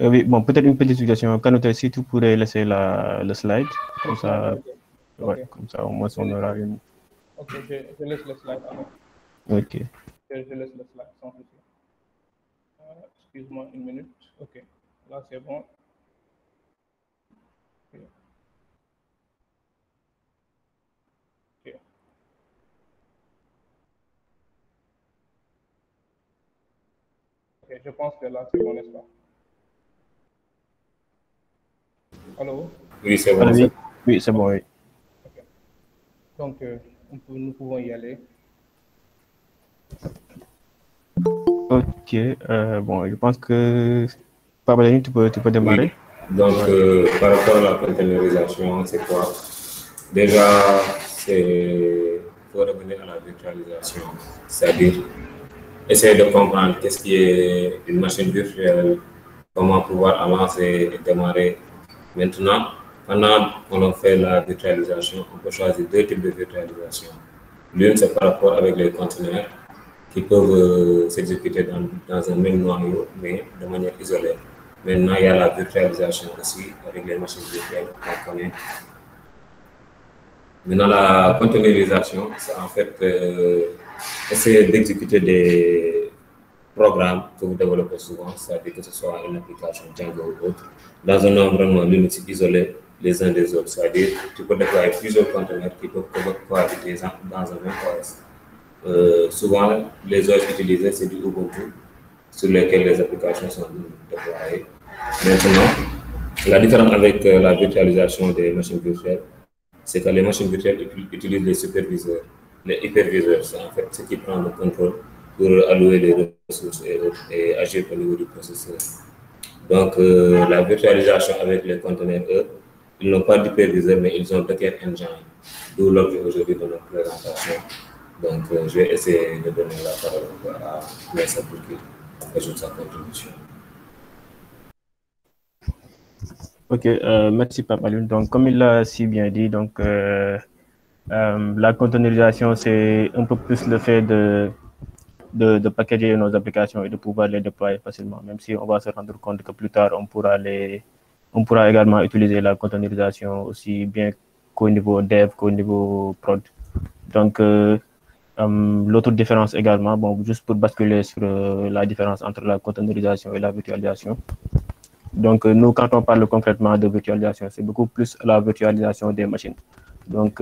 Oui, bon, peut-être une petite suggestion. Kanouté, si tu pourrais laisser le slide, comme ça, ouais, Ok. comme ça, au moins, on aura une. Ok, je laisse le slide alors. Ok. Je laisse le slide sans souci. Excuse-moi une minute. Ok, là c'est bon. Ok. Ok. Ok, je pense que là c'est bon, n'est-ce pas? Allô? Oui, c'est bon, Alors, c'est oui, bon. oui, c'est bon, oui. Ok. Donc, nous pouvons y aller. Ok, bon, je pense que Pabalini, tu peux Oui. démarrer. Donc, Ouais. par rapport à la containerisation, c'est quoi? Déjà, c'est faut revenir à la virtualisation, c'est-à-dire essayer de comprendre qu'est-ce qui est une machine virtuelle, comment pouvoir avancer et démarrer. Maintenant, pendant qu'on fait la virtualisation, on peut choisir deux types de virtualisation. L'une, c'est par rapport avec les conteneurs qui peuvent s'exécuter dans un même noyau, mais de manière isolée. Maintenant, il y a la virtualisation aussi avec les machines virtuelles qu'on connaît. Maintenant, la containerisation, c'est en fait essayer d'exécuter des programmes que vous développez souvent, c'est-à-dire que ce soit une application Django ou autre, dans un environnement Linux isolé les uns des autres. C'est-à-dire que tu peux déployer plusieurs conteneurs qui peuvent cohabiter dans un même OS. Souvent, les OS utilisés, c'est du Ubuntu, sur lesquels les applications sont déployées. Maintenant, la différence avec la virtualisation des machines virtuelles, c'est que les machines virtuelles utilisent les superviseurs. Les hyperviseurs, c'est en fait ce qui prend le contrôle pour allouer les ressources et agir au niveau du processeur. Donc, la virtualisation avec les conteneurs, eux, ils n'ont pas d'hyperviseur, mais ils ont Docker Engine, d'où l'objet aujourd'hui de notre présentation. Donc, je vais essayer de donner la parole à Messa pour qu'il ajoute sa contribution. Ok, merci Pabalini. Donc, comme il l'a si bien dit, donc, la containerisation, c'est un peu plus le fait de packager nos applications et de pouvoir les déployer facilement, même si on va se rendre compte que plus tard, on pourra également utiliser la containerisation aussi bien qu'au niveau dev qu'au niveau prod. Donc, l'autre différence également, bon, juste pour basculer sur la différence entre la containerisation et la virtualisation. Donc, nous, quand on parle concrètement de virtualisation, c'est beaucoup plus la virtualisation des machines. Donc,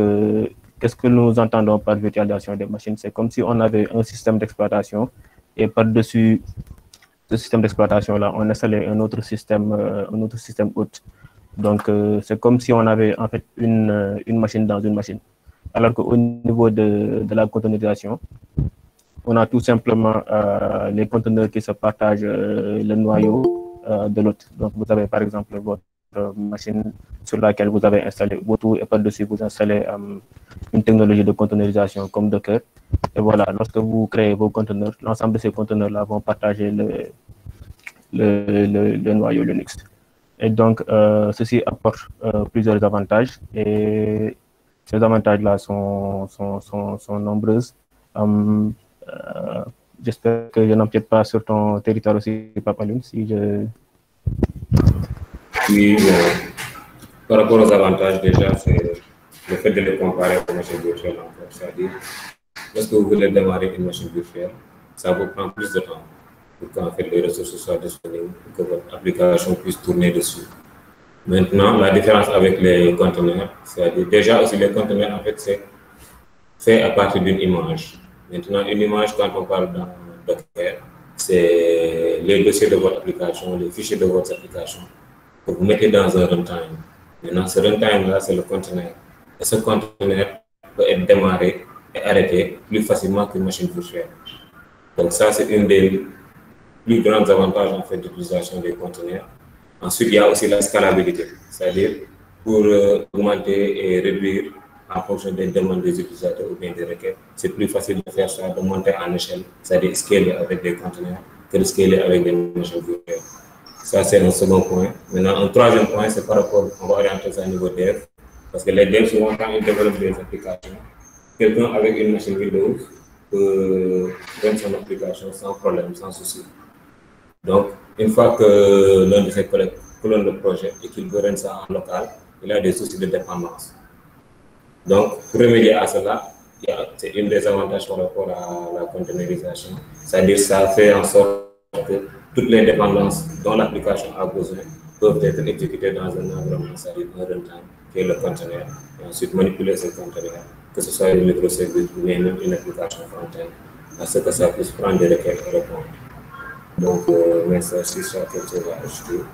qu'est-ce que nous entendons par virtualisation des machines? C'est comme si on avait un système d'exploitation et par-dessus ce système d'exploitation-là, on installait un autre système hôte. Donc, c'est comme si on avait en fait une machine dans une machine. Alors qu'au niveau de la containerisation, on a tout simplement les conteneurs qui se partagent le noyau de l'autre. Donc, vous avez par exemple votre machine sur laquelle vous avez installé Ubuntu et par-dessus, vous installez une technologie de containerisation comme Docker. Et voilà, lorsque vous créez vos conteneurs, l'ensemble de ces conteneurs-là vont partager le noyau Linux. Et donc, ceci apporte plusieurs avantages et ces avantages-là sont nombreuses. J'espère que je n'empiète pas sur ton territoire aussi, Papaline, si je... Oui, par rapport aux avantages, déjà, c'est le fait de les comparer aux machines virtuelles encore. C'est-à-dire, lorsque vous voulez démarrer une machine virtuelle, ça vous prend plus de temps pour qu'en fait les ressources soient disponibles, pour que votre application puisse tourner dessus. Maintenant, la différence avec les conteneurs, c'est-à-dire déjà aussi les conteneurs, en fait, c'est fait à partir d'une image. Maintenant, une image, quand on parle dans Docker, c'est les dossiers de votre application, les fichiers de votre application que vous mettez dans un runtime. Maintenant, ce runtime-là, c'est le conteneur. Et ce conteneur peut être démarré et arrêté plus facilement qu'une machine virtuelle. Donc ça, c'est une des plus grands avantages en fait d'utilisation des conteneurs. Ensuite, il y a aussi la scalabilité, c'est-à-dire pour augmenter et réduire en fonction des demandes des utilisateurs ou bien des requêtes. C'est plus facile de faire ça, de monter en échelle, c'est-à-dire scaler avec des conteneurs que de scaler avec des machines virtuelles. Ça, c'est un second point. Maintenant, un troisième point, c'est par rapport, on va orienter ça au niveau dev, parce que les devs, souvent, quand ils développent des applications, quelqu'un avec une machine Windows peut rendre son application sans problème, sans souci. Donc, Une fois que l'un de ses collègues clone le projet et qu'il veut rendre ça en local, il a des soucis de dépendance. Donc, pour remédier à cela, c'est une des avantages par rapport à la containerisation. C'est-à-dire ça fait en sorte que toutes les dépendances dont l'application a besoin peuvent être exécutées dans un environnement, c'est-à-dire un runtime, qui est le conteneur, et ensuite manipuler ce conteneur, que ce soit une microservice ou même une application front-end, à ce que ça puisse prendre des requêtes et répondre. Donc, mais ça, c'est ça que tu vas ajouter.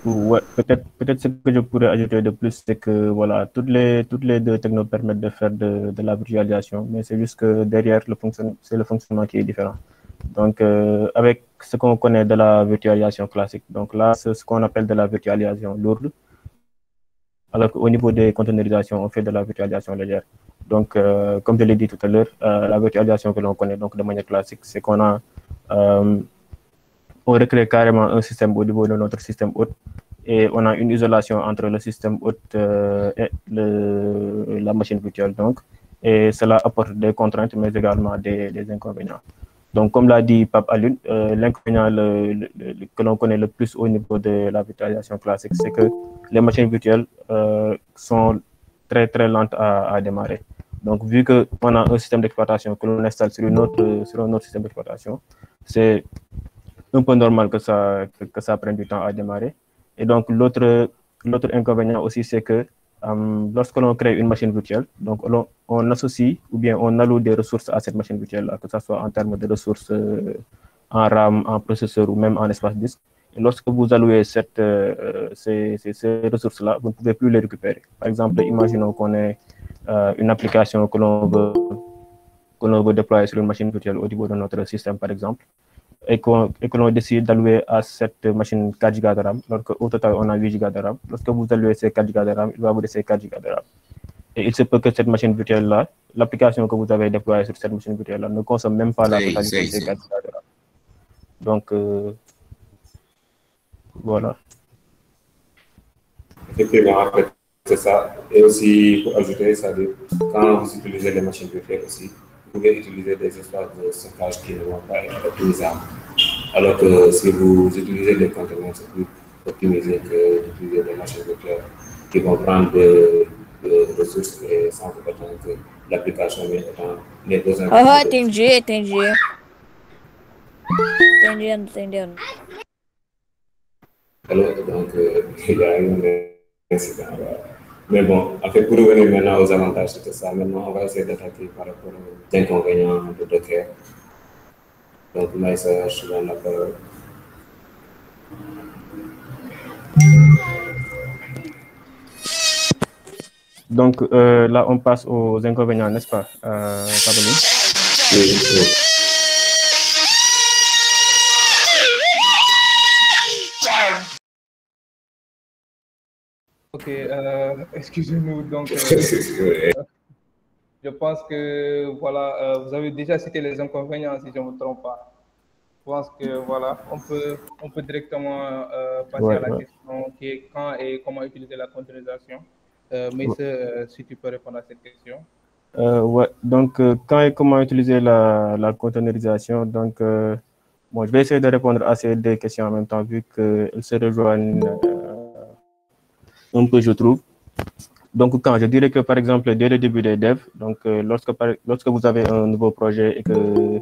Ouais, peut-être ce que je pourrais ajouter de plus, c'est que voilà, toutes les deux technos permettent de faire de la virtualisation, mais c'est juste que derrière c'est le fonctionnement qui est différent. Donc, avec ce qu'on connaît de la virtualisation classique, donc là, c'est ce qu'on appelle de la virtualisation lourde, alors qu'au niveau des containerisations, on fait de la virtualisation légère. Donc, comme je l'ai dit tout à l'heure, la virtualisation que l'on connaît donc de manière classique, c'est qu'on a on recrée carrément un système au niveau de notre système hôte et on a une isolation entre le système hôte et la machine virtuelle. Donc, et cela apporte des contraintes, mais également des inconvénients. Donc, comme l'a dit Pape Alun, l'inconvénient que l'on connaît le plus au niveau de la virtualisation classique, c'est que les machines virtuelles sont très, très lentes à démarrer. Donc, vu qu'on a un système d'exploitation que l'on installe sur un autre système d'exploitation, c'est un peu normal que ça prenne du temps à démarrer. Et donc, l'autre inconvénient aussi, c'est que lorsque l'on crée une machine virtuelle, donc on associe ou bien on alloue des ressources à cette machine virtuelle-là, que ce soit en termes de ressources en RAM, en processeur ou même en espace disque. Et lorsque vous allouez ces ressources-là, vous ne pouvez plus les récupérer. Par exemple, imaginons qu'on ait une application que l'on veut déployer sur une machine virtuelle au niveau de notre système, par exemple, et que l'on décide d'allouer à cette machine 4 Go de RAM, alors qu'au total, on a 8 Go de RAM. Lorsque vous allouez ces 4 Go de RAM, il va vous laisser 4 Go de RAM. Et il se peut que cette machine virtuelle-là, l'application que vous avez déployée sur cette machine virtuelle-là, ne consomme même pas la totalité de ces 4 Go de RAM. Donc, voilà. Effectivement, en fait, c'est ça. Et aussi, pour ajouter, c'est-à-dire, quand vous utilisez les machines virtuelles aussi, vous pouvez utiliser des espaces de stockage qui ne vont pas être optimisables. Alors que si vous utilisez des conteneurs, c'est plus optimisé que d'utiliser des machines virtuelles qui vont prendre des ressources et sans pour autant que l'application n'ait besoin de... Ah, entendi. Entendendo. Alors, donc, il y a un incident. Mais bon, en fait, pour revenir maintenant aux avantages de ça, maintenant, on va essayer d'attaquer par rapport aux inconvénients de Docker. Donc, Maïssa, je donne la parole. Donc, là, on passe aux inconvénients, n'est-ce pas, Pabeline? Oui. Ok, excusez-nous. Donc, je pense que voilà, vous avez déjà cité les inconvénients, si je ne me trompe pas. Je pense que voilà, on peut directement passer à la question qui est quand et comment utiliser la containerisation. Mais si tu peux répondre à cette question. Ouais, donc quand et comment utiliser la containerisation, donc bon, je vais essayer de répondre à ces deux questions en même temps, vu qu'elles se rejoignent un peu, je trouve. Donc, quand je dirais que, par exemple, dès le début des devs, donc lorsque vous avez un nouveau projet et que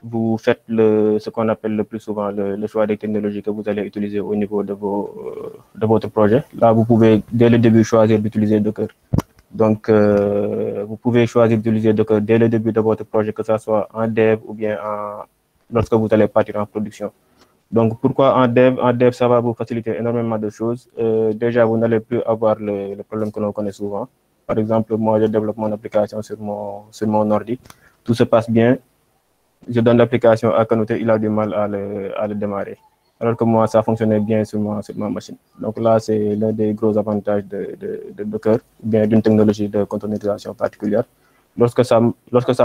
vous faites ce qu'on appelle le plus souvent le choix des technologies que vous allez utiliser au niveau de votre projet, là, vous pouvez, dès le début, choisir d'utiliser Docker. Donc, vous pouvez choisir d'utiliser Docker dès le début de votre projet, que ce soit en dev ou bien lorsque vous allez partir en production. Donc, pourquoi en dev? En dev, ça va vous faciliter énormément de choses. Déjà, vous n'allez plus avoir le problème que l'on connaît souvent. Par exemple, moi, je développe mon application sur mon ordi. Tout se passe bien. Je donne l'application à Kanouté, il a du mal à le démarrer. Alors que moi, ça fonctionnait bien sur ma machine. Donc là, c'est l'un des gros avantages de Docker, ou bien d'une technologie de containerisation particulière. Lorsque ça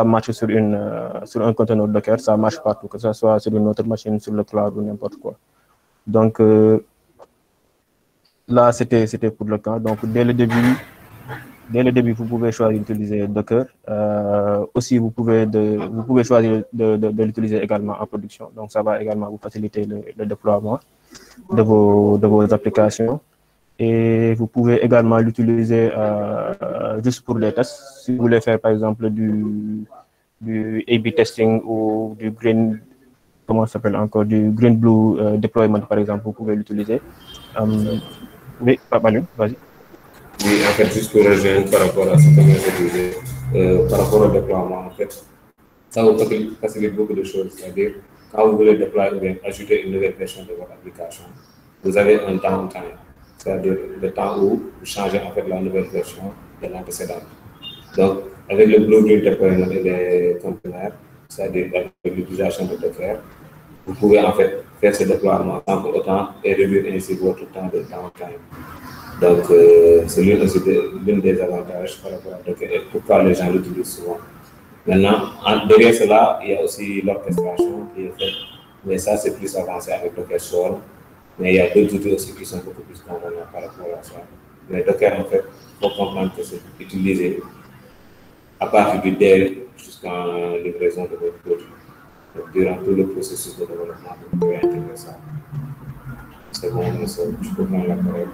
marche sur un conteneur Docker, ça marche partout, que ce soit sur une autre machine, sur le cloud ou n'importe quoi. Donc là, c'était pour le cas. Donc dès le début, dès le début, vous pouvez choisir d'utiliser Docker. Aussi, vous pouvez choisir de l'utiliser également en production. Donc, ça va également vous faciliter le déploiement de vos applications. Et vous pouvez également l'utiliser juste pour les tests. Si vous voulez faire, par exemple, du A/B testing ou du green, comment ça s'appelle encore, du green blue deployment, par exemple, vous pouvez l'utiliser. Oui, Pape-Alioune, vas-y. Oui, en fait, juste pour rejoindre par rapport à ce que je disais, par rapport au déploiement, en fait, ça vous facilite beaucoup de choses. C'est-à-dire, quand vous voulez déployer ou bien ajouter une nouvelle version de votre application, vous avez un downtime, c'est-à-dire le temps où vous changez en fait la nouvelle version de l'antécédente. Donc, avec le Blue-green deployment et les conteneurs, c'est-à-dire avec l'utilisation de Docker, vous pouvez en fait faire ce déploiement sans pour autant et réduire ainsi votre temps de downtime. Donc, c'est l'une des avantages par rapport à Docker et pourquoi les gens l'utilisent souvent. Maintenant, derrière cela, il y a aussi l'orchestration qui est faite, mais ça, c'est plus avancé avec Docker Swarm. Mais il y a d'autres outils aussi qui sont beaucoup plus convenants par rapport à ça. Mais Docker, en fait, il faut comprendre que c'est utilisé à partir du dev jusqu'en livraison de votre produit. Donc, durant tout le processus de développement, vous pouvez intégrer ça. C'est bon, je peux prendre la parole.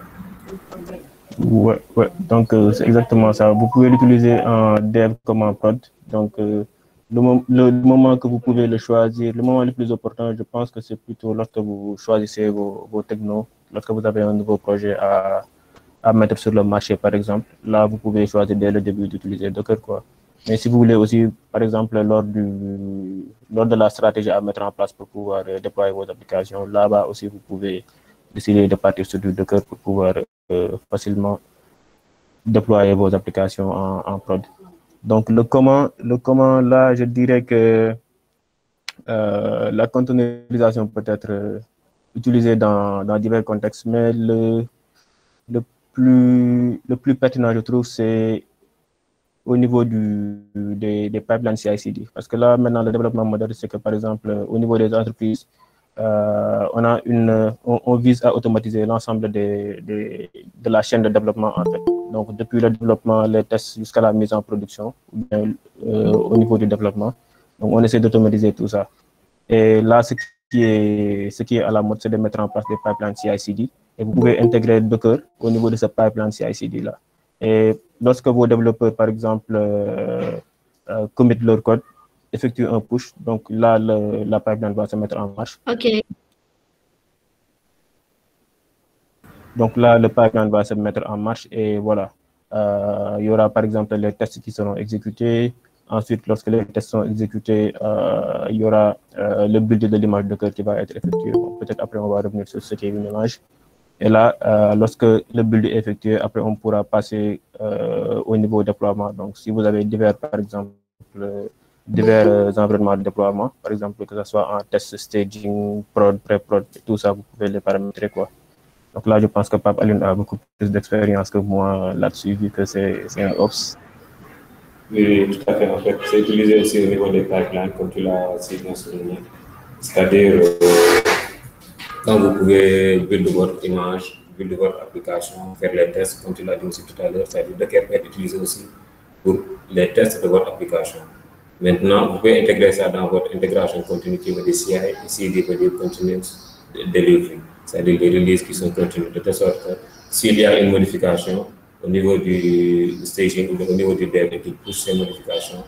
Ouais. Donc, c'est exactement ça. Vous pouvez l'utiliser en dev comme en prod. Donc, le moment que vous pouvez le choisir, le moment le plus opportun, je pense que c'est plutôt lorsque vous choisissez vos technos, lorsque vous avez un nouveau projet à mettre sur le marché, par exemple. Là, vous pouvez choisir dès le début d'utiliser Docker, quoi. Mais si vous voulez aussi, par exemple, lors de la stratégie à mettre en place pour pouvoir déployer vos applications, là-bas aussi, vous pouvez décider de partir sur du Docker pour pouvoir facilement déployer vos applications en prod. Donc, le comment, là, je dirais que la containerisation peut être utilisée dans divers contextes, mais le plus pertinent, je trouve, c'est au niveau des pipelines CI/CD. Parce que là, maintenant, le développement moderne, c'est que, par exemple, au niveau des entreprises, on vise à automatiser l'ensemble de la chaîne de développement, en fait. Donc, depuis le développement, les tests jusqu'à la mise en production, ou bien, au niveau du développement. Donc, on essaie d'automatiser tout ça. Et là, ce qui est à la mode, c'est de mettre en place des pipelines CI/CD. Et vous pouvez intégrer Docker au niveau de ce pipeline CI/CD-là. Et lorsque vos développeurs, par exemple, commit leur code, effectuent un push, donc là, la pipeline va se mettre en marche. OK. Donc là, le pipeline va se mettre en marche et voilà. Il y aura, par exemple, les tests qui seront exécutés. Ensuite, lorsque les tests sont exécutés, il y aura le build de l'image Docker qui va être effectué. Bon, peut-être après, on va revenir sur ce qui est une image. Et là, lorsque le build est effectué, après, on pourra passer au niveau déploiement. Donc, si vous avez divers environnements de déploiement, par exemple, que ce soit en test, staging, prod, pré-prod, tout ça, vous pouvez les paramétrer, quoi. Donc là, je pense que Pape-Alioune a beaucoup plus d'expérience que moi là-dessus, vu que c'est un Ops. Oui, tout à fait. En fait, c'est utilisé aussi au niveau des pipelines, comme tu l'as si bien souligné. C'est-à-dire, quand vous pouvez build votre image, build votre application, faire les tests, comme tu l'as dit aussi tout à l'heure, c'est-à-dire Docker peut être utilisé aussi pour les tests de votre application. Maintenant, vous pouvez intégrer ça dans votre intégration continue qui veut dire CI, CD veut dire Continuous Delivery, c'est-à-dire les releases qui sont continues, de telle sorte que s'il y a une modification au niveau du staging ou au niveau du dev et qu'il pousse ces modifications,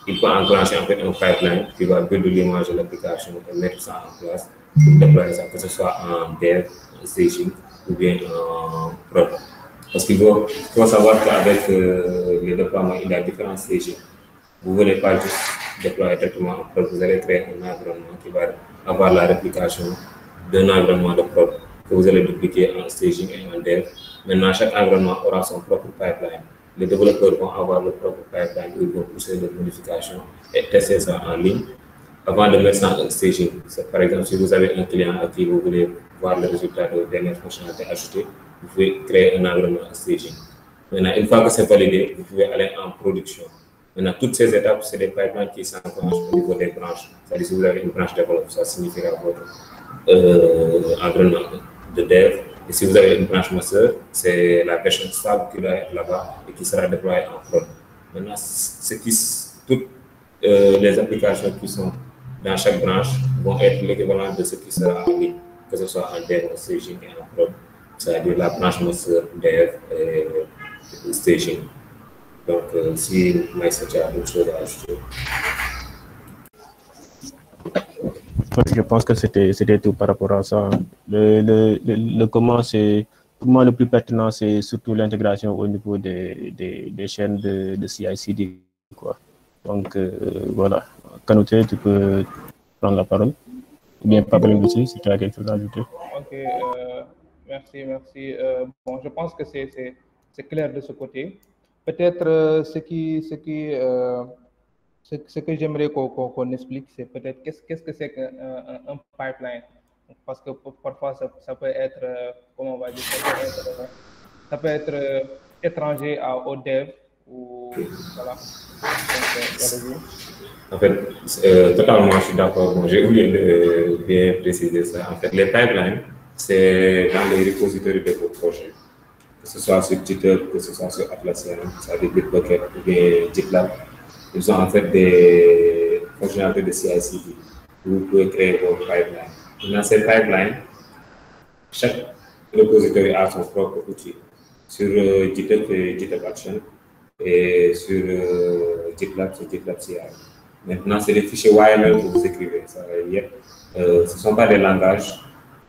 il peut enclencher en fait un pipeline qui va build l'image de l'application et mettre ça en place pour déployer ça, que ce soit en dev, en staging ou bien en prod. Parce qu'il faut savoir qu'avec les déploiements, il y a différents staging. Vous ne voulez pas juste déployer directement en prod, vous allez créer un environnement qui va avoir la réplication d'un environnement de prod que vous allez dupliquer en staging et en dev. Maintenant, chaque environnement aura son propre pipeline. Les développeurs vont avoir leur propre pipeline où ils vont pousser des modifications et tester ça en ligne avant de mettre ça en staging. Par exemple, si vous avez un client à qui vous voulez voir le résultat de dernière fonctionnalité ajoutée, vous pouvez créer un environnement en staging. Maintenant, une fois que c'est validé, vous pouvez aller en production. Maintenant, toutes ces étapes, c'est des pipelines qui s'enclenchent au niveau des branches. C'est-à-dire, si vous avez une branche développement, ça signifiera votre environnement de dev, Et si vous avez une branche master, c'est la version stable qui doit être là-bas et qui sera déployée en prod. Maintenant, toutes les applications qui sont dans chaque branche vont être l'équivalent de ce qui sera en ligne, que ce soit en dev, en staging et en prod, c'est-à-dire la branche master, dev et staging. Donc, si Maïssa a d'autres choses à ajouter. Je pense que c'était tout par rapport à ça. Le comment, c'est pour moi le plus pertinent, c'est surtout l'intégration au niveau des chaînes de CI/CD, quoi. Donc voilà. Kanouté, tu peux prendre la parole. Ou bien Papeling aussi, si tu as quelque chose à ajouter. Ok, merci. Bon, je pense que c'est clair de ce côté. Peut-être ce que j'aimerais qu'on explique, c'est peut-être qu'est-ce que c'est qu'un pipeline. Parce que parfois, ça peut être, comment on va dire, ça peut être étranger au dev ou voilà. Donc, en fait, totalement, je suis d'accord. Bon, j'ai oublié de bien préciser ça. En fait, les pipelines, c'est dans les repositories de vos projets. Que ce soit sur GitHub, que ce soit sur Atlassian, c'est-à-dire Bitbucket ou bien GitLab. Ils ont en fait des fonctionnalités de CI/CD. Vous pouvez créer vos pipelines. Dans ces pipelines, chaque repository a son propre outil. Sur GitHub, c'est GitHub Action. Et sur GitLab, c'est GitLab CI. Maintenant, c'est des fichiers YAML que vous écrivez. Ce ne sont pas des langages,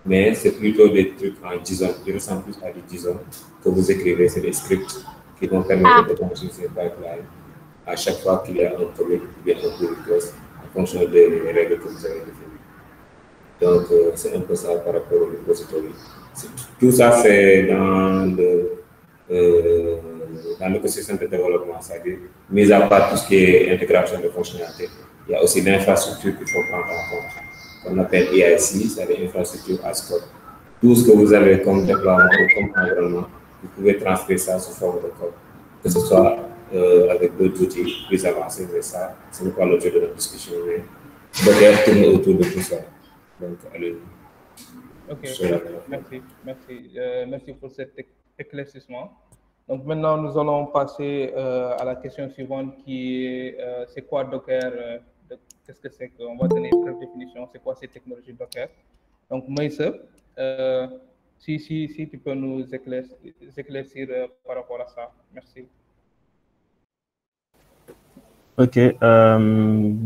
mais c'est plutôt des trucs en JSON. Ils ressemblent plus à des JSON que vous écrivez. C'est des scripts qui vont permettre de construire ces pipelines à chaque fois qu'il y a un commit ou bien un pull request en fonction des règles que vous avez définies. Donc, c'est un peu ça par rapport au repository. Tout ça, c'est dans l'écosystème de développement, c'est-à-dire, mis à part tout ce qui est intégration de fonctionnalités, il y a aussi l'infrastructure qu'il faut prendre en compte. On appelle EIC, c'est-à-dire infrastructure as code. Tout ce que vous avez comme déploiement ou comme environnement, vous pouvez transférer ça sous forme de code, que ce soit avec d'autres outils plus avancés, mais ça, ce n'est pas l'objet de notre discussion, mais peut-être tourner autour de tout ça. Donc, allez. Ok, merci pour cet éclaircissement. Donc maintenant, nous allons passer à la question suivante qui est c'est quoi Docker? Qu'est-ce que c'est? On va donner une brève définition. C'est quoi ces technologies Docker? Donc Maïssa, si tu peux nous éclaircir par rapport à ça. Merci. Ok,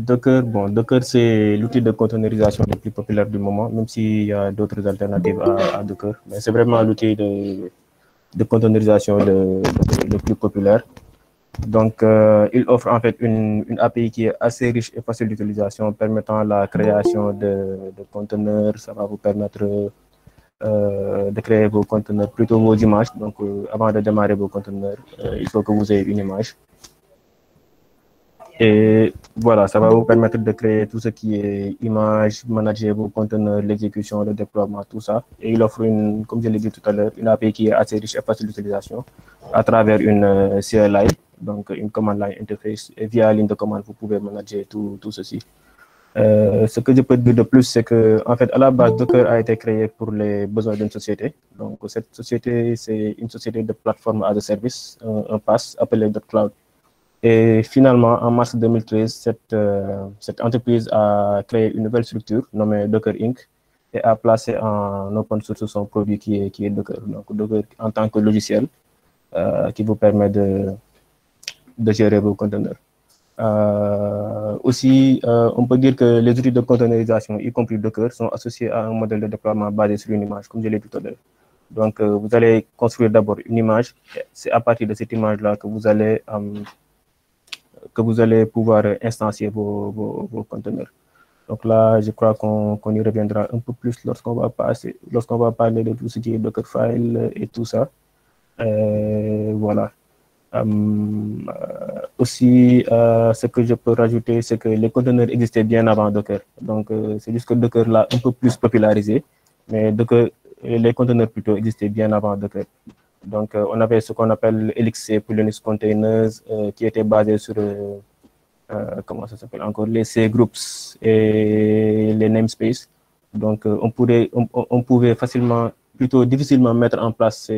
Docker, c'est l'outil de containerisation le plus populaire du moment, même s'il y a d'autres alternatives à Docker. Mais c'est vraiment l'outil de containerisation le plus populaire. Donc, il offre en fait une API qui est assez riche et facile d'utilisation, permettant la création de conteneurs. Ça va vous permettre de créer vos conteneurs, plutôt vos images. Donc, avant de démarrer vos conteneurs, il faut que vous ayez une image. Et voilà, ça va vous permettre de créer tout ce qui est image, manager vos conteneurs, l'exécution, le déploiement, tout ça. Et il offre, comme je l'ai dit tout à l'heure, une API qui est assez riche et facile d'utilisation à travers une CLI, donc une command line interface. Et via ligne de commande, vous pouvez manager tout ceci. Ce que je peux dire de plus, c'est que, en fait, à la base, Docker a été créé pour les besoins d'une société. Donc, cette société, c'est une société de plateforme as a service, un PaaS appelé .cloud. Et finalement, en mars 2013, cette entreprise a créé une nouvelle structure nommée Docker Inc. et a placé en open source son produit qui est Docker. Donc, Docker en tant que logiciel qui vous permet de gérer vos conteneurs. Aussi, on peut dire que les outils de containerisation, y compris Docker, sont associés à un modèle de déploiement basé sur une image, comme je l'ai dit tout à l'heure. Donc, vous allez construire d'abord une image. C'est à partir de cette image-là que vous allez pouvoir instancier vos conteneurs. Donc là, je crois qu'on y reviendra un peu plus lorsqu'on va parler de tout ce qui est Dockerfile et tout ça. Voilà. Aussi, ce que je peux rajouter, c'est que les conteneurs existaient bien avant Docker. Donc, c'est juste que Docker l'a un peu plus popularisé, mais les conteneurs plutôt existaient bien avant Docker. Donc, on avait ce qu'on appelle LXC pour Linux Containers, qui était basé sur, comment ça s'appelle encore, les C groups et les namespaces. Donc, on pouvait facilement plutôt difficilement mettre en place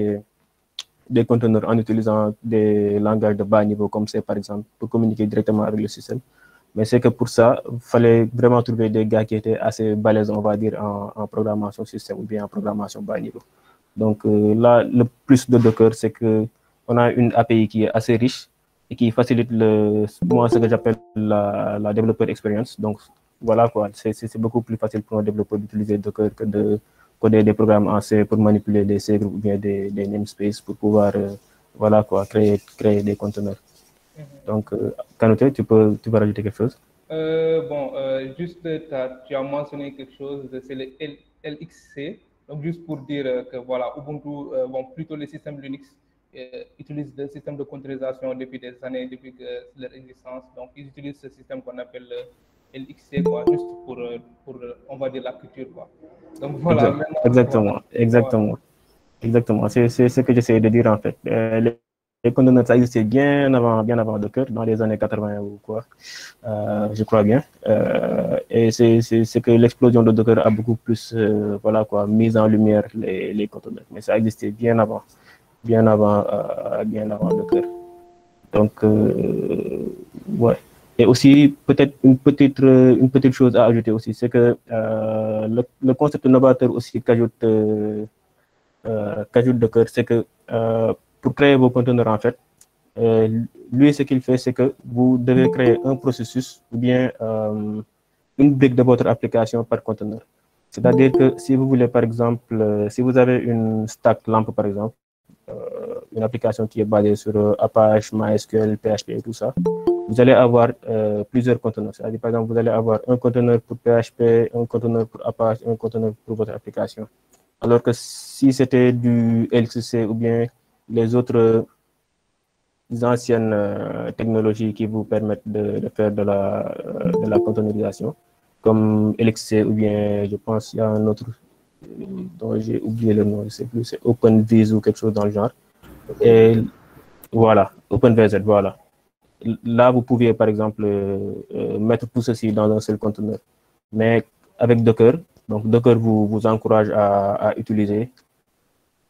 des conteneurs en utilisant des langages de bas niveau comme C par exemple, pour communiquer directement avec le système. Mais c'est que pour ça, il fallait vraiment trouver des gars qui étaient assez balèzes, on va dire, en programmation système ou bien en programmation bas niveau. Donc là, le plus de Docker, c'est qu'on a une API qui est assez riche et qui facilite moi, ce que j'appelle la développeur experience. Donc voilà quoi, c'est beaucoup plus facile pour un développeur d'utiliser Docker que de coder des programmes en C pour manipuler des C ou bien des namespaces pour pouvoir voilà quoi, créer des conteneurs. Donc, Kanouté, tu peux rajouter quelque chose? Juste, tu as mentionné quelque chose, c'est le LXC. Donc, juste pour dire que voilà, Ubuntu, plutôt les systèmes Linux utilisent le système de containerisation depuis des années, depuis leur existence. Donc, ils utilisent ce système qu'on appelle le LXC, quoi, juste pour, on va dire, la culture, quoi. Donc, voilà. Exactement. C'est ce que j'essaie de dire, en fait. Les conteneurs, ça existait bien avant Docker, dans les années 80 ou quoi, je crois bien. Et c'est que l'explosion de Docker a beaucoup plus voilà quoi, mis en lumière les conteneurs. Mais ça existait bien avant Docker. Donc, ouais. Et aussi, peut-être une petite chose à ajouter aussi, c'est que le concept novateur aussi qu'ajoute Docker, c'est que pour créer vos conteneurs, en fait, lui, ce qu'il fait, c'est que vous devez créer un processus ou bien une brique de votre application par conteneur. C'est-à-dire que si vous voulez, par exemple, si vous avez une stack LAMP, par exemple, une application qui est basée sur Apache, MySQL, PHP et tout ça, vous allez avoir plusieurs conteneurs. C'est-à-dire, par exemple, vous allez avoir un conteneur pour PHP, un conteneur pour Apache, un conteneur pour votre application. Alors que si c'était du LXC ou bien les autres anciennes technologies qui vous permettent de faire de la containerisation, comme LXC ou bien, je pense, il y a un autre dont j'ai oublié le nom, je ne sais plus, c'est OpenVis ou quelque chose dans le genre. Et voilà, OpenVZ, voilà. Là, vous pouviez, par exemple, mettre tout ceci dans un seul conteneur. Mais avec Docker, donc Docker vous encourage à utiliser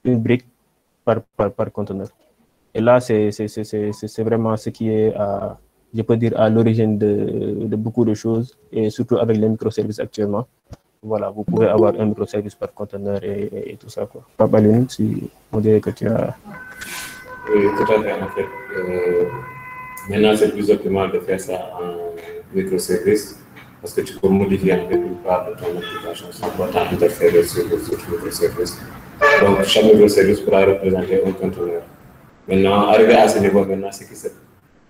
une brique par conteneur. Et là, c'est vraiment ce qui est, je peux dire, à l'origine de beaucoup de choses, et surtout avec les microservices actuellement. Voilà, vous pouvez avoir un microservice par conteneur et tout ça, quoi. Papaline, si on dirait que tu as... Oui, tout à fait, en fait. Maintenant, c'est plus optimal de faire ça en microservice parce que tu peux modifier un peu la plupart de ton application sans pourtant interférer sur d'autres microservices. Donc, chaque microservice pourra représenter un conteneur. Maintenant, arrivé à ce niveau, ce qui se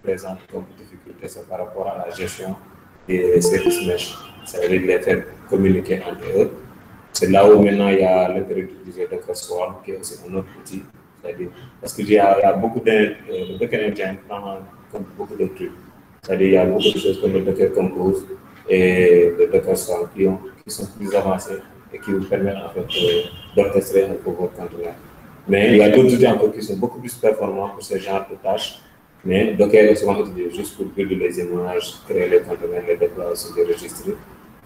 présente comme difficulté, c'est par rapport à la gestion des services mesh. Ça veut dire les faire communiquer entre eux. C'est là où maintenant il y a l'intérêt d'utiliser Docker Swarm, qui est aussi un autre outil. Parce qu'il y a beaucoup de Docker Engine comme beaucoup de trucs. C'est-à-dire il y a beaucoup de choses comme le Docker Compose et le Docker Swarm qui sont plus avancés et qui vous permettent en fait d'orchestrer un peu votre conteneur. Mais il y a d'autres outils encore qui sont beaucoup plus performants pour ce genre de tâches. Mais Docker est souvent utilisé juste pour builder les images, créer les conteneurs, les déployer sur des registres.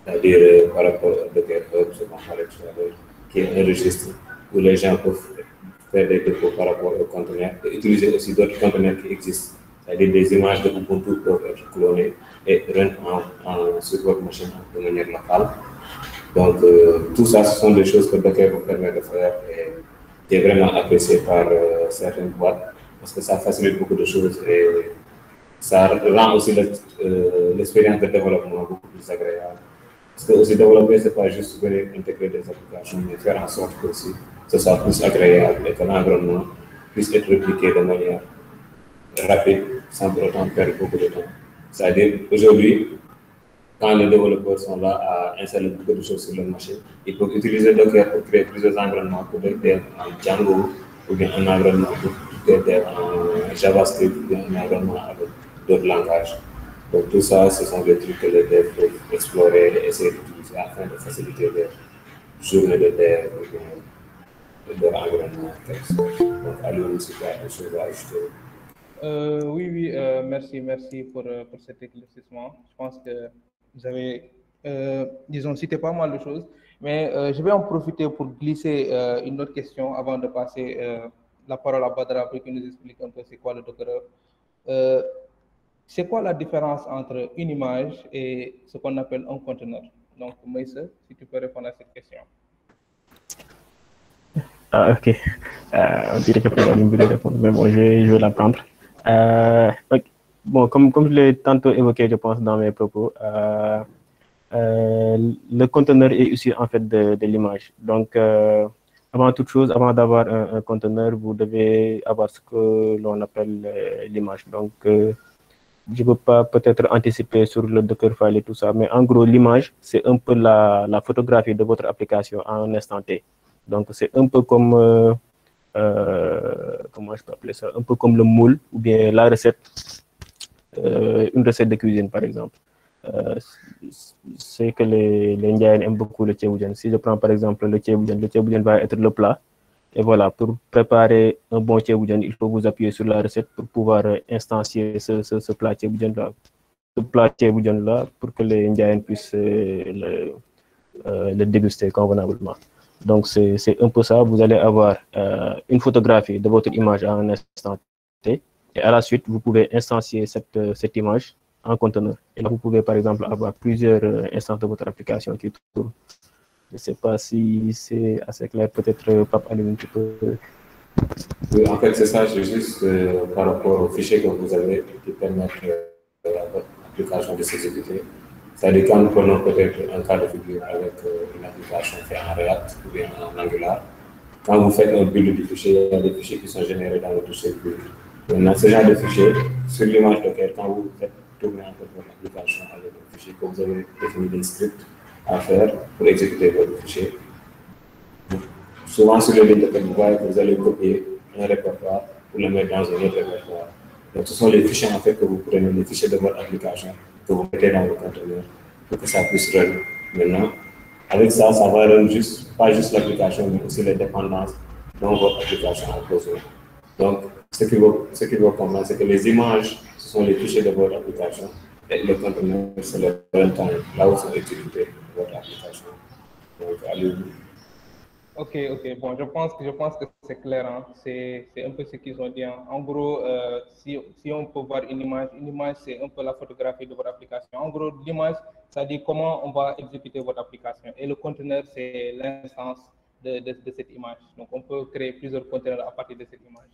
C'est-à-dire par rapport à Docker Hub, ce qu'on parlait tout à l'heure, qui est un registre où les gens peuvent faire des dépôts par rapport aux conteneurs et utiliser aussi d'autres conteneurs qui existent. C'est-à-dire des images de Ubuntu peuvent être clonées et run sur votre machine de manière locale. Donc, tout ça, ce sont des choses que Docker vous permet de faire et qui est vraiment apprécié par certaines boîtes parce que ça facilite beaucoup de choses et ça rend aussi l'expérience de développement beaucoup plus agréable. Parce que aussi développer, ce n'est pas juste venir intégrer des applications, mais faire en sorte que aussi ce soit plus agréable et que l'environnement puisse être répliqué de manière rapide sans pour autant perdre beaucoup de temps. C'est-à-dire, aujourd'hui, quand les développeurs sont là à installer beaucoup de choses sur leur machine, ils peuvent utiliser Docker pour créer plusieurs environnements, pour des devs en Django, ou bien un environnement pour des devs en JavaScript, ou bien un environnement avec d'autres langages. Donc tout ça, ce sont des trucs que les devs peuvent explorer et essayer d'utiliser afin de faciliter leur journée de dev ou bien leur environnement. Donc allons si tu as des choses à ajouter. Oui, merci pour cet éclaircissement. Je pense que vous avez, disons, cité pas mal de choses. Mais je vais en profiter pour glisser une autre question avant de passer la parole à Badara pour qu'il nous explique un peu c'est quoi le Docker Hub. C'est quoi la différence entre une image et ce qu'on appelle un conteneur? Donc, Maïssa, si tu peux répondre à cette question. Ah, ok. On dirait que je peux répondre, mais bon, je vais la prendre. Okay. Bon, comme je l'ai tantôt évoqué, je pense, dans mes propos, le conteneur est issu en fait de l'image. Donc, avant toute chose, avant d'avoir un conteneur, vous devez avoir ce que l'on appelle l'image. Donc, je ne peux pas peut-être anticiper sur le Dockerfile et tout ça, mais en gros, l'image, c'est un peu la photographie de votre application à un instant T. Donc, c'est un peu comme, comment je peux appeler ça, un peu comme le moule ou bien la recette, une recette de cuisine, par exemple. C'est que les Indiens aiment beaucoup le tchéboudian. Si je prends par exemple le tchéboudian va être le plat. Et voilà, pour préparer un bon tchéboudian, il faut vous appuyer sur la recette pour pouvoir instancier ce plat tchéboudian-là. Ce plat tchéboudian-là pour que les Indiens puissent le déguster convenablement. Donc, c'est un peu ça. Vous allez avoir une photographie de votre image à un instant T. Et à la suite, vous pouvez instancier cette image en conteneur. Et là, vous pouvez, par exemple, avoir plusieurs instances de votre application qui tournent. Je ne sais pas si c'est assez clair. Peut-être, Pape Alioune, tu peux... Oui, en fait, c'est ça. C'est juste par rapport aux fichiers que vous avez qui permettent à votre application de s'exécuter. C'est-à-dire quand nous prenons peut-être un cas de figure avec une application faite en React ou bien en Angular, quand vous faites un build du fichier, il y a des fichiers qui sont générés dans le dossier build. Maintenant, ce genre de fichier, sur l'image Docker, quand vous faites tourner en fait votre application avec un fichier que vous avez défini des scripts à faire pour exécuter votre fichier, souvent sur le ligne Docker, vous allez copier un répertoire pour le mettre dans un autre répertoire. Donc, ce sont les fichiers en fait que vous prenez, les fichiers de votre application, que vous mettez dans le conteneur pour que ça puisse run. Maintenant, avec ça, ça va run pas juste l'application, mais aussi les dépendances dont votre application a besoin. Donc, ce qu'il faut comprendre, c'est que les images, ce sont les fichiers de votre application et le conteneur, c'est le runtime, là où sont exécutées votre application. Donc, allez-y. Ok, bon, je pense que c'est clair, hein. C'est un peu ce qu'ils ont dit, hein. En gros, si on peut voir une image, c'est un peu la photographie de votre application. En gros, l'image, ça dit comment on va exécuter votre application. Et le conteneur, c'est l'instance de cette image. Donc, on peut créer plusieurs conteneurs à partir de cette image.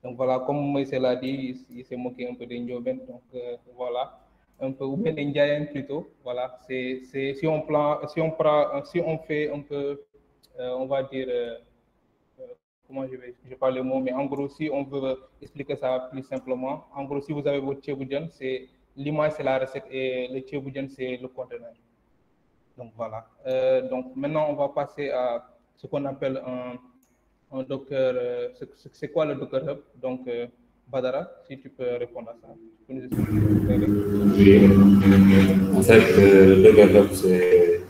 Donc, voilà, comme Moïse l'a dit, il s'est moqué un peu des Ndioben. Donc, voilà, un peu, ou bien des Ndiayen plutôt. Voilà, si on fait un peu... on va dire, comment je parle le mot, mais en gros, si on veut expliquer ça plus simplement, en gros, si vous avez votre tchéboudian, c'est l'image, c'est la recette et le tchéboudian, c'est le conteneur. Donc voilà. Donc maintenant, on va passer à ce qu'on appelle un Docker. C'est quoi le Docker Hub? Donc, Badara, si tu peux répondre à ça. Tu peux nous expliquer. Oui. En fait, le Docker Hub, c'est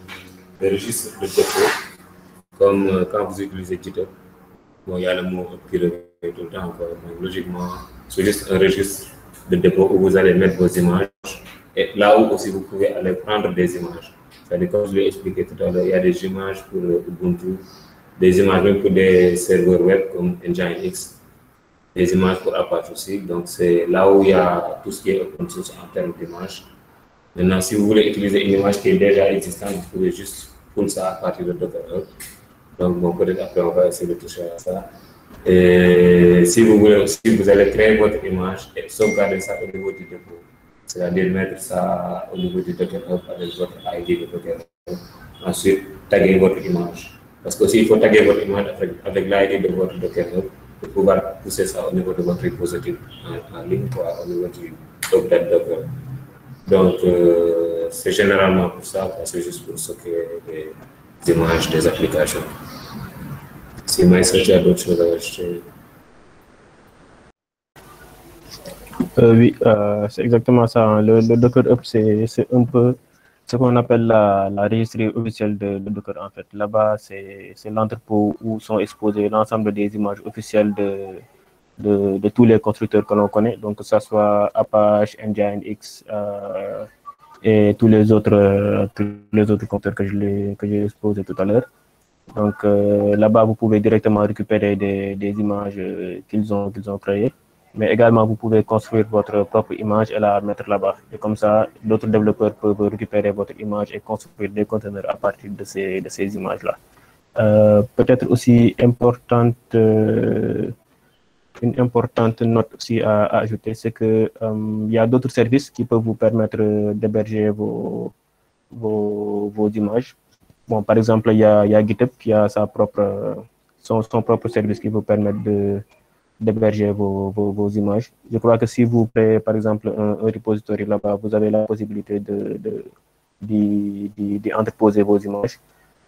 le registre de dépôt. Comme quand vous utilisez GitHub, bon, il y a le mot qui revient tout le temps. Donc, logiquement, c'est juste un registre de dépôt où vous allez mettre vos images. Et là où aussi vous pouvez aller prendre des images. C'est-à-dire, comme je l'ai expliqué tout à l'heure, il y a des images pour Ubuntu, des images même pour des serveurs web comme Nginx, des images pour Apache aussi. Donc, c'est là où il y a tout ce qui est open source en termes d'images. Maintenant, si vous voulez utiliser une image qui est déjà existante, vous pouvez juste pull ça à partir de Docker Hub. Donc, bon, peut-être après, on va essayer de toucher à ça. Et si vous voulez aussi, vous allez créer votre image et sauvegarder ça au niveau du dépôt. C'est-à-dire mettre ça au niveau du Docker Hub avec votre ID de Docker Hub. Ensuite, taguer votre image. Parce que aussi, il faut taguer votre image avec l'ID de votre Docker Hub pour pouvoir pousser ça au niveau de votre repository en ligne, quoi, au niveau du Docker. Donc, c'est généralement pour ça, c'est juste pour stocker des images des applications. Si Maïssa, tu as d'autres choses à ajouter? Oui, c'est exactement ça. Hein. Le Docker Hub, c'est un peu ce qu'on appelle la registrie officielle de Docker, en fait. Là-bas, c'est l'entrepôt où sont exposées l'ensemble des images officielles de tous les constructeurs que l'on connaît. Donc, que ce soit Apache, Nginx, et tous les autres compteurs que j'ai exposés tout à l'heure. Donc là-bas, vous pouvez directement récupérer des images qu'ils ont créées, mais également vous pouvez construire votre propre image et la mettre là-bas. Et comme ça, d'autres développeurs peuvent récupérer votre image et construire des conteneurs à partir de ces images-là. Peut-être aussi une importante note aussi à ajouter, c'est que il y a d'autres services qui peuvent vous permettre d'héberger vos images. Bon, par exemple, il y a GitHub qui a son propre service qui vous permet d'héberger vos images. Je crois que si vous créez, par exemple, un repository là-bas, vous avez la possibilité d'y entreposer vos images.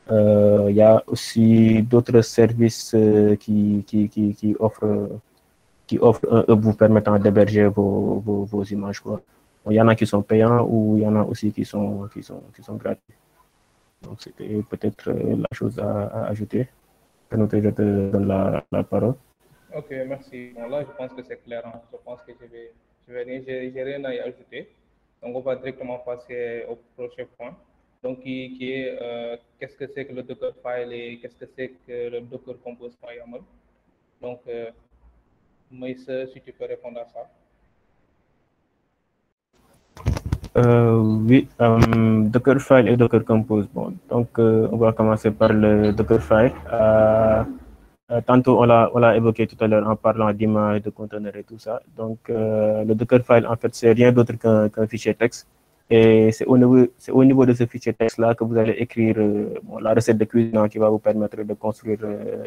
Il y a aussi d'autres services qui offrent un hub vous permettant d'héberger vos images, quoi. Il y en a qui sont payants ou il y en a aussi qui sont gratuits. Donc, c'était peut-être la chose à ajouter. Je te donne la parole. Ok, merci. Bon, là, je pense que c'est clair. Hein. Je pense que j'ai rien à y ajouter. Donc, on va directement passer au prochain point. Donc, qui est qu'est-ce que c'est que le Dockerfile et qu'est-ce que c'est que le Docker Compose par YAML. Donc, Moïse, si tu peux répondre à ça. Oui, Dockerfile et Docker Compose. Bon, donc, on va commencer par le Dockerfile. Tantôt, on l'a évoqué tout à l'heure en parlant d'images, de conteneurs et tout ça. Donc, le Dockerfile, en fait, c'est rien d'autre qu'un fichier texte. Et c'est au niveau de ce fichier texte-là que vous allez écrire la recette de cuisine qui va vous permettre de construire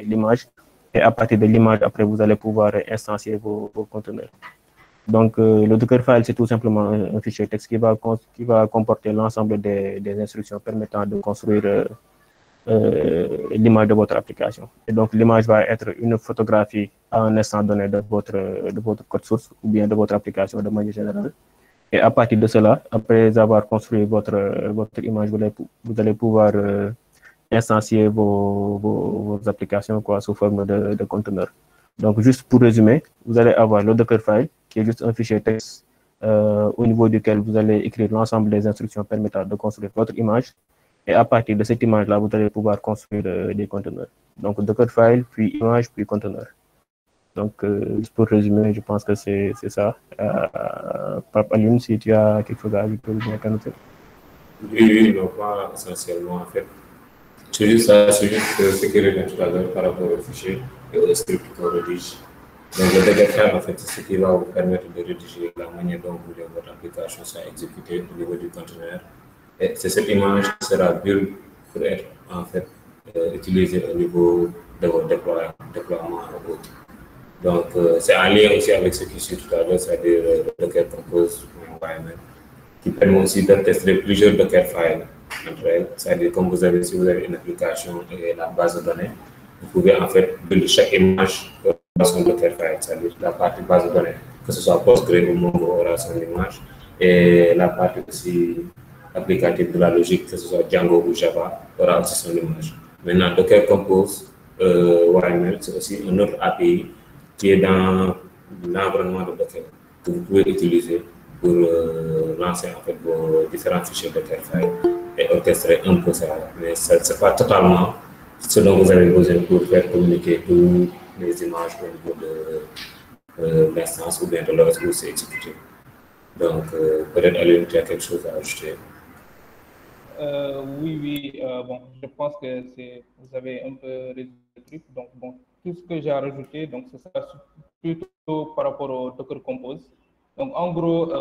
l'image. Et à partir de l'image, après, vous allez pouvoir instancier vos conteneurs. Donc, le Dockerfile, c'est tout simplement un fichier texte qui va comporter l'ensemble des instructions permettant de construire l'image de votre application. Et donc, l'image va être une photographie à un instant donné de votre code source ou bien de votre application de manière générale. Et à partir de cela, après avoir construit votre image, vous allez pouvoir instancier vos applications sous forme de conteneurs. Donc, juste pour résumer, vous allez avoir le Dockerfile, qui est juste un fichier texte au niveau duquel vous allez écrire l'ensemble des instructions permettant de construire votre image. Et à partir de cette image-là, vous allez pouvoir construire des conteneurs. Donc, Dockerfile, puis image, puis conteneur. Donc, juste pour résumer, je pense que c'est ça. Pape Alioune, si tu as quelque chose à ajouter ou bien qu'à noter. Oui, non, pas essentiellement, en fait. C'est juste ce que j'ai dit tout à l'heure par rapport au fichier et au script qu'on rédige. Donc, le Dockerfile, en fait, c'est ce qui va vous permettre de rédiger la manière dont votre application sera exécutée au niveau du conteneur. Et c'est cette image qui sera build pour être, en fait, utilisée au niveau de votre déploiement ou autre. Donc, c'est en lien aussi avec ce qui suit tout à l'heure, c'est-à-dire le Docker Compose environment, qui permet aussi de tester plusieurs Dockerfiles entre elles. C'est-à-dire, comme si vous avez une application et la base de données, vous pouvez en fait build chaque image dans son Dockerfile, c'est-à-dire la partie base de données, que ce soit Postgre ou Mongo aura son image, et la partie aussi applicative de la logique, que ce soit Django ou Java, aura aussi son image. Maintenant, Docker Compose, YAML, c'est aussi un autre API qui est dans l'environnement de Docker que vous pouvez utiliser pour lancer en fait vos différents fichiers Dockerfile et orchestrer un peu ça. Mais ce n'est pas totalement ce dont vous avez besoin pour faire communiquer toutes les images au niveau de l'instance ou bien de l'OS où c'est exécuté. Donc, peut-être Aline, tu as quelque chose à ajouter. Oui, bon, je pense que vous avez un peu résumé le truc. Donc, bon, tout ce que j'ai à rajouter, donc, ce sera plutôt par rapport au Docker Compose. Donc, en gros,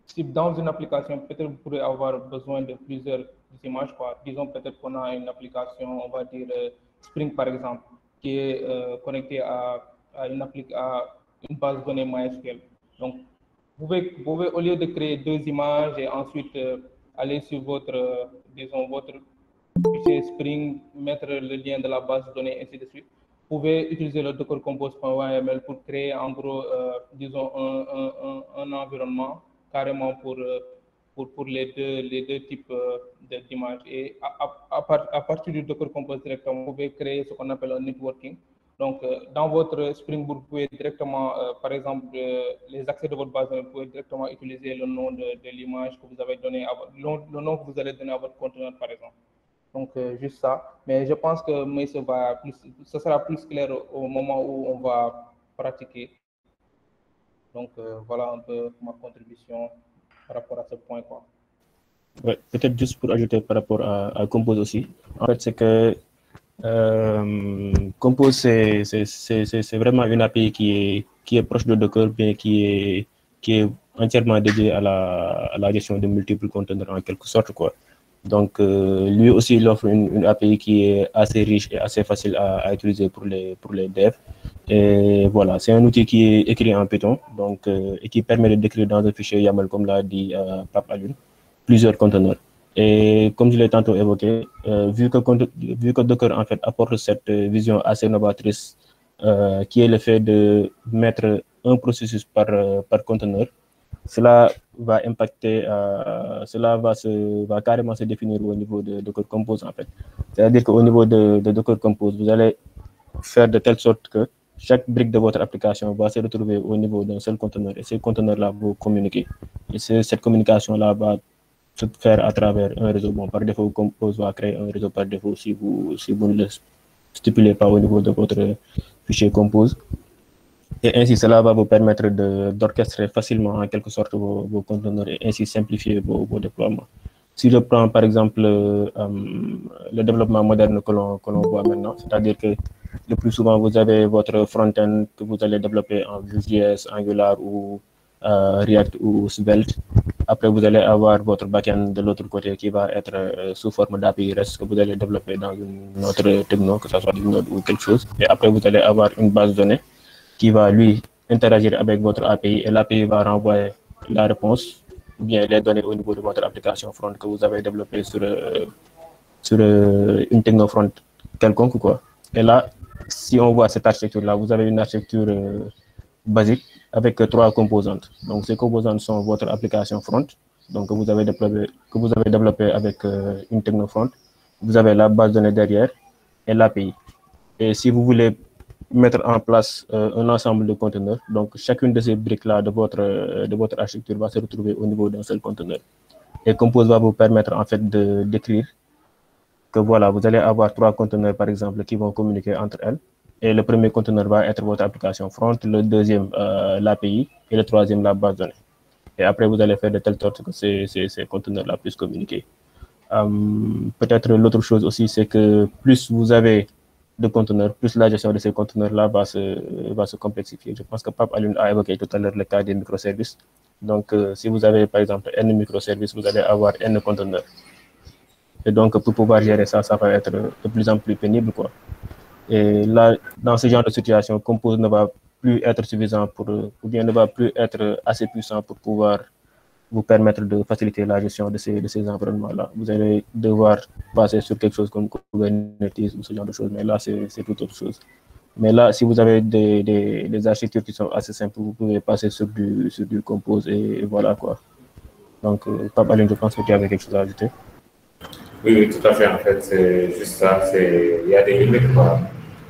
si dans une application, peut-être vous pourrez avoir besoin de plusieurs images, quoi. Disons peut-être qu'on a une application, on va dire Spring par exemple, qui est connectée à une base de données MySQL. Donc, vous pouvez, au lieu de créer deux images et ensuite aller sur votre fichier Spring, mettre le lien de la base de données, ainsi de suite. Vous pouvez utiliser le Docker Compose.yml pour créer en gros, disons, un environnement carrément pour les deux types d'images. Et à partir du Docker Compose directement, vous pouvez créer ce qu'on appelle un networking. Donc, dans votre Spring Boot, vous pouvez directement, par exemple, les accès de votre base, vous pouvez directement utiliser le nom de l'image que vous avez donné, le nom que vous allez donner à votre conteneur, par exemple. Donc, juste ça. Mais je pense que ce sera plus clair au moment où on va pratiquer. Donc, voilà un peu ma contribution par rapport à ce point, quoi. Ouais, peut-être juste pour ajouter par rapport à Compose aussi. En fait, c'est que Compose, c'est vraiment une API qui est proche de Docker, bien qui est entièrement dédiée à la gestion de multiples conteneurs en quelque sorte, quoi. Donc, lui aussi, il offre une API qui est assez riche et assez facile à utiliser pour les devs. Et voilà, c'est un outil qui est écrit en Python, donc, et qui permet de décrire dans un fichier YAML, comme l'a dit Pape Alun, plusieurs conteneurs. Et comme je l'ai tantôt évoqué, vu que Docker en fait apporte cette vision assez novatrice, qui est le fait de mettre un processus par conteneur, cela va impacter, cela va carrément se définir au niveau de Docker Compose en fait. C'est-à-dire qu'au niveau de Docker Compose, vous allez faire de telle sorte que chaque brique de votre application va se retrouver au niveau d'un seul conteneur et ces conteneurs-là vont communiquer. Et cette communication-là va se faire à travers un réseau. Bon, par défaut, Compose va créer un réseau par défaut si vous ne le stipulez pas au niveau de votre fichier Compose. Et ainsi, cela va vous permettre d'orchestrer facilement en quelque sorte vos conteneurs et ainsi simplifier vos déploiements. Si je prends par exemple le développement moderne que l'on voit maintenant, c'est-à-dire que le plus souvent vous avez votre front-end que vous allez développer en Vue.js, Angular ou React ou Svelte. Après, vous allez avoir votre back-end de l'autre côté qui va être sous forme d'API REST que vous allez développer dans une autre techno, que ce soit du Node ou quelque chose. Et après, vous allez avoir une base de données qui va, lui, interagir avec votre API et l'API va renvoyer la réponse ou bien les données au niveau de votre application front que vous avez développée sur une techno front quelconque, quoi. Et là, si on voit cette architecture-là, vous avez une architecture basique avec trois composantes. Donc, ces composantes sont votre application front, donc que vous avez développé avec une techno front. Vous avez la base de données derrière et l'API. Et si vous voulez mettre en place un ensemble de conteneurs, donc chacune de ces briques-là de votre architecture va se retrouver au niveau d'un seul conteneur. Et Compose va vous permettre en fait de décrire que voilà, vous allez avoir trois conteneurs par exemple qui vont communiquer entre elles. Et le premier conteneur va être votre application front, le deuxième l'API et le troisième la base de données. Et après, vous allez faire de telle sorte que ces conteneurs-là puissent communiquer. Peut-être l'autre chose aussi, c'est que plus vous avez de conteneurs, plus la gestion de ces conteneurs-là va se complexifier. Je pense que Pape Alun a évoqué tout à l'heure le cas des microservices. Donc, si vous avez par exemple N microservices, vous allez avoir N conteneurs. Et donc, pour pouvoir gérer ça, ça va être de plus en plus pénible, quoi. Et là, dans ce genre de situation, Compose ne va plus être suffisant ou bien ne va plus être assez puissant pour pouvoir vous permettre de faciliter la gestion de ces environnements-là. Vous allez devoir passer sur quelque chose comme Kubernetes ou ce genre de choses, mais là, c'est tout autre chose. Mais là, si vous avez des architectures qui sont assez simples, vous pouvez passer sur du Compose et voilà, quoi. Donc, Pape Alun, je pense que tu avais quelque chose à ajouter. Oui, tout à fait. En fait, c'est juste ça. Il y a des limites, quoi.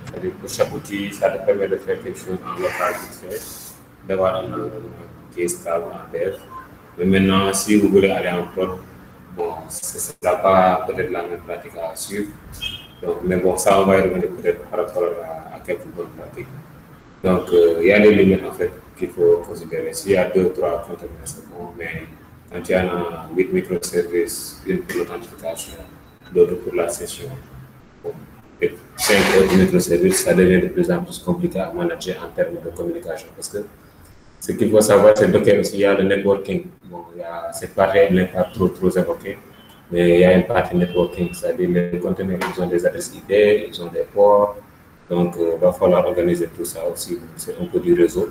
C'est-à-dire que chaque outil, ça te permet de faire quelque chose en local, d'avoir un environnement qui est stable en dev. Mais maintenant, si vous voulez aller en prod, bon, ce ne sera pas peut-être la même pratique à suivre. Donc, mais bon, ça, on va y revenir peut-être par rapport à quelques bonnes pratiques. Donc, il y a des limites, en fait, qu'il faut considérer. S'il y a 2, 3 conteneurs, c'est bon, mais quand il y en a 8 microservices, une pour l'authentification, d'autres pour la session, bon, et 5 autres microservices, ça devient de plus en plus compliqué à manager en termes de communication. Parce que ce qu'il faut savoir, c'est qu'il y a le networking. Bon, cette partie n'est pas trop évoquée, mais il y a une partie networking, c'est-à-dire les conteneurs, ils ont des adresses IP, ils ont des ports, donc il va falloir organiser tout ça aussi. C'est un peu du réseau,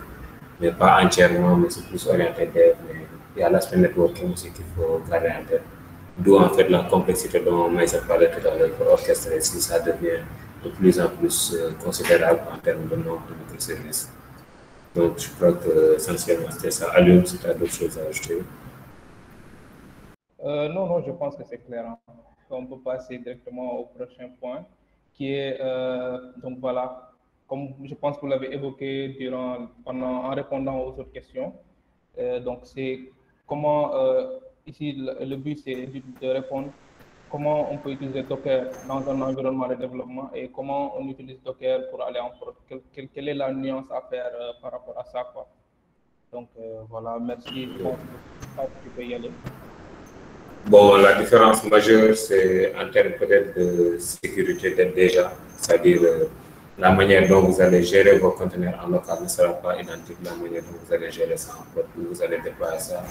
mais pas entièrement, mais c'est plus orienté dev. Mais il y a l'aspect networking aussi qu'il faut garder en tête. D'où en fait la complexité dont Maïssa parlait tout à l'heure pour orchestrer si ça devient de plus en plus considérable en termes de nombre de microservices. Donc, je crois que essentiellement c'était ça. Alun, si tu as d'autres choses à ajouter. Non, je pense que c'est clair. Hein. On peut passer directement au prochain point, qui est, donc voilà, comme je pense que vous l'avez évoqué en répondant aux autres questions, donc c'est comment, ici le but c'est de répondre comment on peut utiliser Docker dans un environnement de développement et comment on utilise Docker pour aller en prod. Quelle est la nuance à faire par rapport à ça, quoi. Donc voilà, merci. Je pense que tu peux y aller. Bon, la différence majeure, c'est en termes peut-être de sécurité déjà, c'est-à-dire la manière dont vous allez gérer vos conteneurs en local ne sera pas identique à la manière dont vous allez gérer ça en prod, vous allez déployer ça.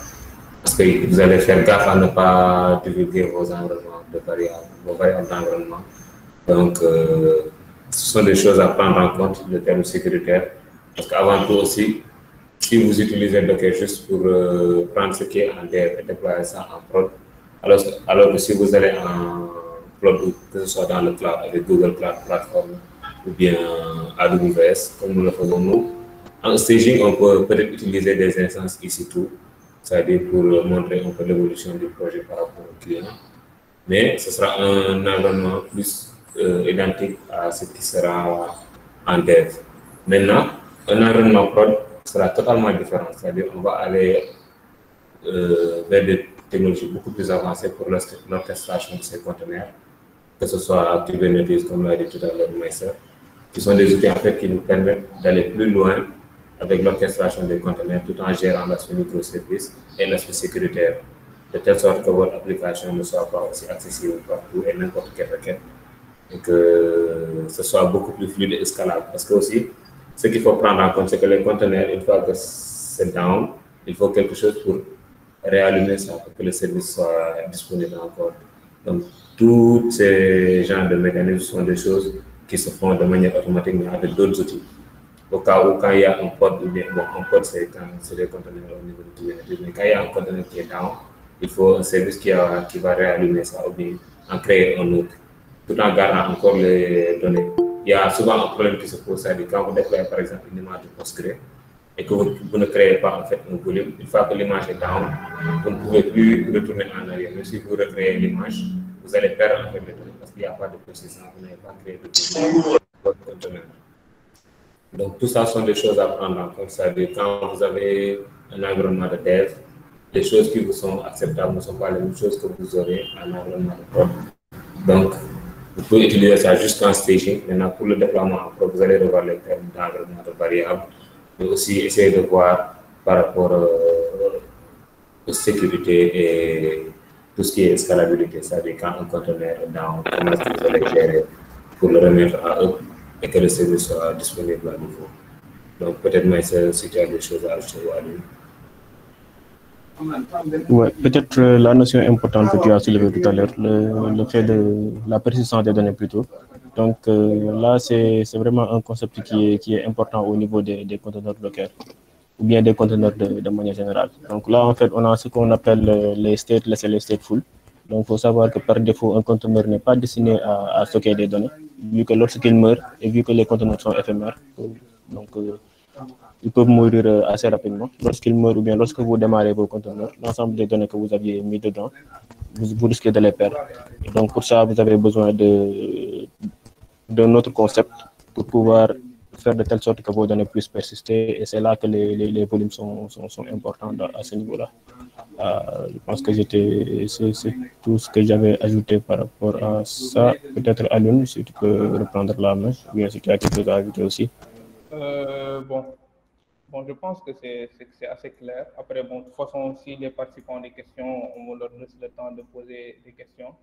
Parce que vous allez faire gaffe à ne pas divulguer vos environnements de variables, vos variables d'environnement. Donc, ce sont des choses à prendre en compte de termes sécuritaires. Parce qu'avant tout aussi, si vous utilisez Docker juste pour prendre ce qui est en dev et déployer ça en prod, alors que si vous allez en prod, que ce soit dans le cloud avec Google Cloud Platform ou bien AWS, comme nous le faisons nous, en staging, on peut peut-être utiliser des instances EC2, c'est-à-dire pour montrer un peu l'évolution du projet par rapport au client. Mais ce sera un environnement plus identique à ce qui sera en dev. Maintenant, un environnement prod sera totalement différent, c'est-à-dire on va aller vers des technologies beaucoup plus avancées pour l'orchestration de ces conteneurs, que ce soit Kubernetes, comme l'a dit tout à l'heure Maïssa, qui sont des outils en fait qui nous permettent d'aller plus loin avec l'orchestration des conteneurs tout en gérant l'aspect microservice et l'aspect sécuritaire, de telle sorte que votre application ne soit pas aussi accessible partout et n'importe quelle requête, et que ce soit beaucoup plus fluide et scalable. Parce que aussi, ce qu'il faut prendre en compte, c'est que les conteneurs, une fois que c'est down, il faut quelque chose pour réallumer ça, pour que le service soit disponible encore. Donc, tous ces genres de mécanismes sont des choses qui se font de manière automatique, mais avec d'autres outils. Au cas où, quand il y a un pod, un pod, c'est des conteneurs au niveau de Kubernetes, mais quand il y a un conteneur qui est down, il faut un service qui va réallumer ça ou bien en créer un autre, tout en gardant encore les données. Il y a souvent un problème qui se pose, c'est-à-dire quand vous déployez par exemple une image de Postgre et que vous ne créez pas en fait un volume, une fois que l'image est down, vous ne pouvez plus retourner en arrière. Même si vous recréez l'image, vous allez perdre en fait les données parce qu'il n'y a pas de processus, vous n'avez pas créé de votre conteneur. Donc tout ça sont des choses à prendre en compte, c'est-à-dire quand vous avez un environnement de dev, les choses qui vous sont acceptables ne sont pas les mêmes choses que vous aurez en environnement de prod. Donc, vous pouvez utiliser ça jusqu'en staging. Maintenant, pour le déploiement en prod, vous allez revoir les termes d'environnement de variables, mais aussi essayer de voir par rapport aux sécurités et tout ce qui est scalabilité, c'est-à-dire quand un conteneur est down, comment est-ce que vous allez gérer pour le remettre à eux et que le service soit disponible à nouveau. Donc, peut-être, Maïssa, si tu as des choses à ajouter ou à lui. Ouais, peut-être la notion importante que tu as soulevée tout à l'heure, le fait de la persistance des données plutôt. Donc là, c'est vraiment un concept qui est important au niveau des conteneurs Docker ou bien des conteneurs de manière générale. Donc là, en fait, on a ce qu'on appelle les stateless et les stateful. Donc, il faut savoir que par défaut, un conteneur n'est pas destiné à stocker des données, vu que lorsqu'il meurt et vu que les conteneurs sont éphémères, donc ils peuvent mourir assez rapidement. Lorsqu'ils meurent ou bien lorsque vous démarrez vos conteneurs, l'ensemble des données que vous aviez mis dedans, vous risquez de les perdre. Et donc pour ça, vous avez besoin d'un autre concept pour pouvoir faire de telle sorte que vos données puissent persister. Et c'est là que les volumes sont importants à ce niveau-là. Je pense que c'est tout ce que j'avais ajouté par rapport à ça. Peut-être Alun, si tu peux reprendre la main, ou bien si tu as quelque chose à ajouter aussi. Bon, je pense que c'est assez clair. Après, bon, de toute façon, si les participants ont des questions, on leur laisse le temps de poser des questions.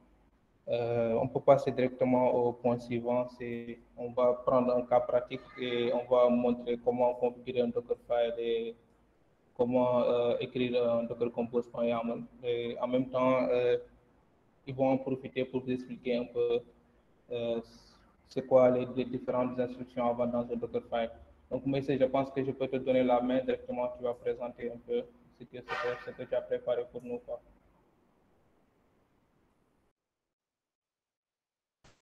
On peut passer directement au point suivant. On va prendre un cas pratique et on va montrer comment configurer un Dockerfile et comment écrire un Docker Compose.yaml. Et en même temps, ils vont en profiter pour vous expliquer un peu c'est quoi les différentes instructions avant dans un Dockerfile. Donc, Moïse, je pense que je peux te donner la main directement. Tu vas présenter un peu ce que tu as préparé pour nous, quoi.